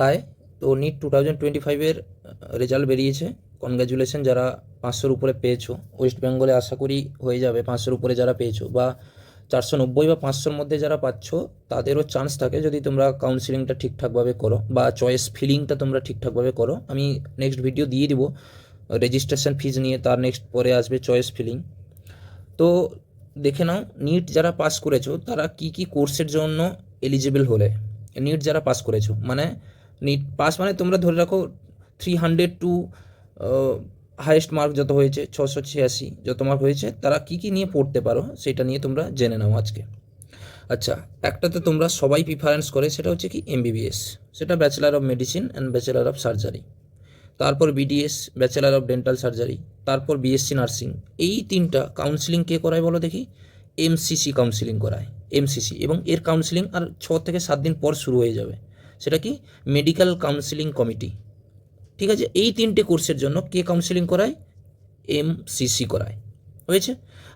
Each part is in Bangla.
হাই, তো নিট 2025-এর রেজাল্ট বেরিয়েছে। কনগ্র্যাচুলেশন যারা 500-র উপরে পেয়েছো। ওয়েস্ট বেঙ্গলে আশা করি হয়ে যাবে 500-র উপরে যারা পেয়েছো, বা 490 বা 500-র মধ্যে যারা পাচ্ছ তাদেরও চান্স থাকে যদি তোমরা কাউন্সিলিংটা ঠিকঠাকভাবে করো বা চয়েস ফিলিংটা তোমরা ঠিকঠাকভাবে করো। আমি নেক্সট ভিডিও দিয়ে দিব রেজিস্ট্রেশন ফিজ নিয়ে, তার নেক্সট পরে আসবে চয়েস ফিলিং। তো দেখে নাও নিট যারা পাস করেছো তারা কি কি কোর্সের জন্য এলিজিবল হলে। নিট যারা পাস করেছো মানে নিট পাস মানে তোমরা ধরে রাখো 300 টু হাইয়েস্ট মার্ক যত হয়েছে 686 যত মার্ক হয়েছে, তারা কি কি নিয়ে পড়তে পারো সেটা নিয়ে তোমরা জেনে নাও আজকে। আচ্ছা, একটাতে তোমরা সবাই প্রিফারেন্স করে, সেটা হচ্ছে কি এমবিবিএস, সেটা bachelor of medicine and bachelor of surgery. তারপর BDS bachelor of dental surgery, তারপর বিএসসি নার্সিং। এই তিনটা কাউন্সিলিং কে করায় বলো দেখি? এমসিসি কাউন্সিলিং করায়, এমসিসি। এবং এর কাউন্সিলিং আর 6 থেকে 7 দিন পর শুরু হয়ে যাবে। সেটা কি? Medical counselling committee. ঠিক আছে, এই তিনটে কোর্সের জন্য কে কাউন্সিলিং করায়? এমসিসি করায়। হয়েছে?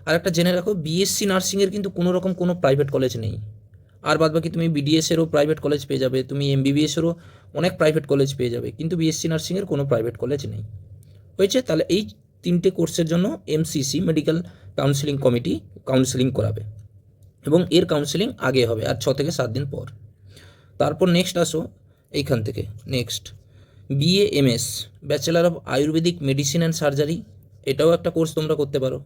আর একটা জেনে রাখো, বিএসসি নার্সিংয়ের কিন্তু কোনো রকম কোনো প্রাইভেট কলেজ নেই। আর বাদ বাকি তুমি বিডিএসেরও প্রাইভেট কলেজ পেয়ে যাবে, তুমি এমবিবিএসেরও অনেক প্রাইভেট কলেজ পেয়ে যাবে, কিন্তু বিএসসি নার্সিংয়ের কোনো প্রাইভেট কলেজ নেই। হয়েছে? তাহলে এই তিনটে কোর্সের জন্য MCC medical counselling committee counselling করাবে, এবং এর কাউন্সিলিং আগে হবে আর 6 থেকে 7 দিন পর। তারপর নেক্সট আসো এইখান থেকে, next BAMS bachelor of Ayurvedic medicine and surgery, এটাও একটা কোর্স তোমরা করতে পারো।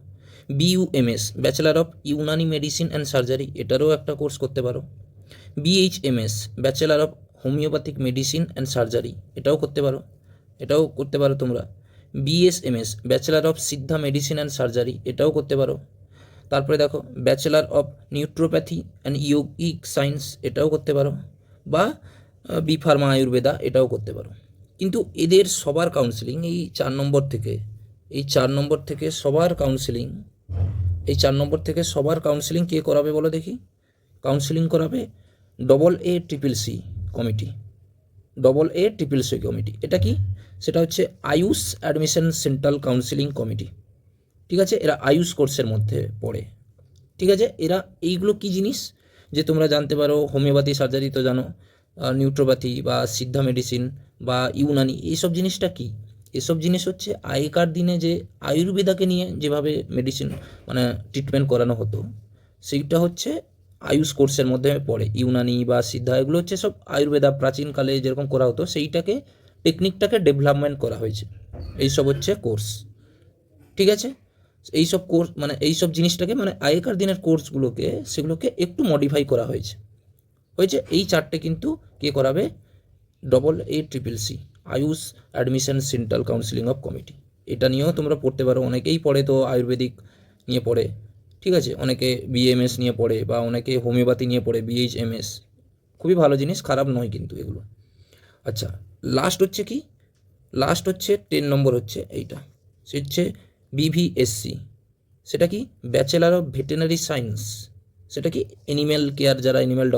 BUMS bachelor of Unani medicine and surgery, এটারও একটা কোর্স করতে পারো। BHMS bachelor of homeopathic medicine and surgery, এটাও করতে পারো, এটাও করতে পারো তোমরা। BSMS bachelor of Siddha medicine and surgery, এটাও করতে পারো। তারপরে দেখো ব্যাচেলার অফ নিউট্রোপ্যাথি অ্যান্ড ইয়োগিক সায়েন্স, এটাও করতে পারো, বা বি ফার্মা আয়ুর্বেদা, এটাও করতে পারো। কিন্তু এদের সবার কাউন্সিলিং এই 4 নম্বর থেকে, এই 4 নম্বর থেকে সবার কাউন্সিলিং, এই 4 নম্বর থেকে সবার কাউন্সিলিং কে করাবে বলো দেখি? কাউন্সিলিং করাবে AA CCC committee, AA CCC committee. এটা কি? সেটা হচ্ছে Ayush admission central counselling committee. ঠিক আছে, এরা আয়ুষ কোর্সের মধ্যে পড়ে। ঠিক আছে, এরা এইগুলো কি জিনিস যে তোমরা জানতে পারো? হোমিওপ্যাথি সার্জারি তো জানো, নিউট্রোপ্যাথি বা সিদ্ধা মেডিসিন বা ইউনানি, এইসব জিনিসটা কি? এসব জিনিস হচ্ছে আগেকার দিনে যে আয়ুর্বেদাকে নিয়ে যেভাবে মেডিসিন মানে ট্রিটমেন্ট করানো হতো, সেইটা হচ্ছে আয়ুষ কোর্সের মধ্যে পড়ে। ইউনানি বা সিদ্ধা এগুলো হচ্ছে সব আয়ুর্বেদা, প্রাচীনকালে যেরকম করা হতো সেইটাকে, টেকনিকটাকে ডেভেলপমেন্ট করা হয়েছে। এইসব হচ্ছে কোর্স। ঠিক আছে, এইসব কোর্স মানে এইসব জিনিসটাকে মানে আগেকার দিনের কোর্সগুলোকে সেগুলোকে একটু মডিফাই করা হয়েছে। হয়েছে? এই চারটে কিন্তু কে করাবে? AA CCC Ayush admission central counselling of committee. এটা নিয়েও তোমরা পড়তে পারো। অনেকেই পড়ে তো আয়ুর্বেদিক নিয়ে পড়ে, ঠিক আছে, অনেকে বিএমএস নিয়ে পড়ে, বা অনেকে হোমিওপ্যাথি নিয়ে পড়ে, বিএইচএমএস। খুবই ভালো জিনিস, খারাপ নয় কিন্তু এগুলো। আচ্ছা, লাস্ট হচ্ছে কি? লাস্ট হচ্ছে 10 নম্বর হচ্ছে এইটা, সে হচ্ছে বিভিএসসি। সেটা কি? Bachelor of veterinary science. সেটা কি? অ্যানিম্যাল কেয়ার, যারা অ্যানিম্যাল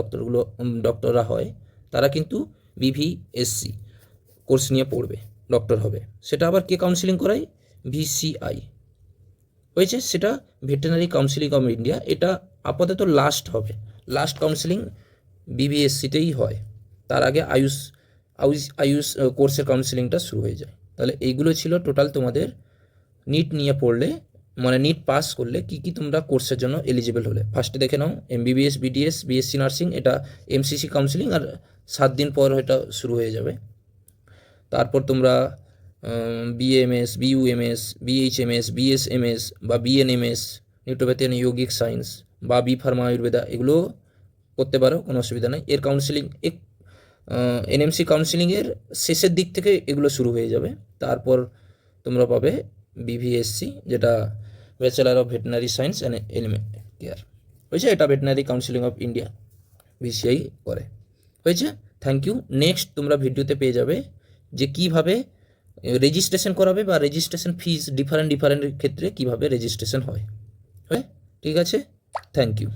ডক্টররা হয় তারা কিন্তু বিভিএসসি কোর্স নিয়ে পড়বে, ডক্টর হবে। সেটা আবার কে কাউন্সিলিং করায়? VCI। হয়েছে? সেটা ভেটেরিনারি কাউন্সিলিং অফ ইন্ডিয়া। এটা আপাতত লাস্ট হবে, লাস্ট কাউন্সিলিং বিভিএসসিতেই হয়। তার আগে আয়ুষ আয়ুষ আয়ুষ কোর্সের কাউন্সিলিংটা শুরু হয়ে যায়। তাহলে এইগুলো ছিল টোটাল তোমাদের নিট নিয়ে পড়লে, মানে নিট পাস করলে কি কি তোমরা কোর্সের জন্য এলিজিবল হলে। ফার্স্টে দেখে নাও এমবিবিএস, বিডিএস, বিএসসি নার্সিং, এটা এমসিসি কাউন্সিলিং, আর 7 দিন পর এটা শুরু হয়ে যাবে। তারপর তোমরা বিএমএস, বিইউএমএস, বিএইচএমএস, বিএসএমএস বা বিএনএমএস, নিউট্রোপ্যাথি অ্যান্ড ইয়োগিক সায়েন্স, বা বি ফার্মা আয়ুর্বেদা, এগুলো করতে পারো, কোনো অসুবিধা নেই। এর কাউন্সিলিং এনএমসি কাউন্সিলিংয়ের শেষের দিক থেকে এগুলো শুরু হয়ে যাবে। তারপর তোমরা পাবে বিভিএসসি, যেটা bachelor of veterinary science and animal care. হয়েছে? এটা veterinary counselling of India, VCI করে। হয়েছে? Thank you. নেক্সট তোমরা ভিডিওতে পেয়ে যাবে যে কীভাবে রেজিস্ট্রেশন করাবে, বা রেজিস্ট্রেশন ফিজ ডিফারেন্ট ক্ষেত্রে কীভাবে রেজিস্ট্রেশন হয়। ঠিক আছে, থ্যাংক ইউ।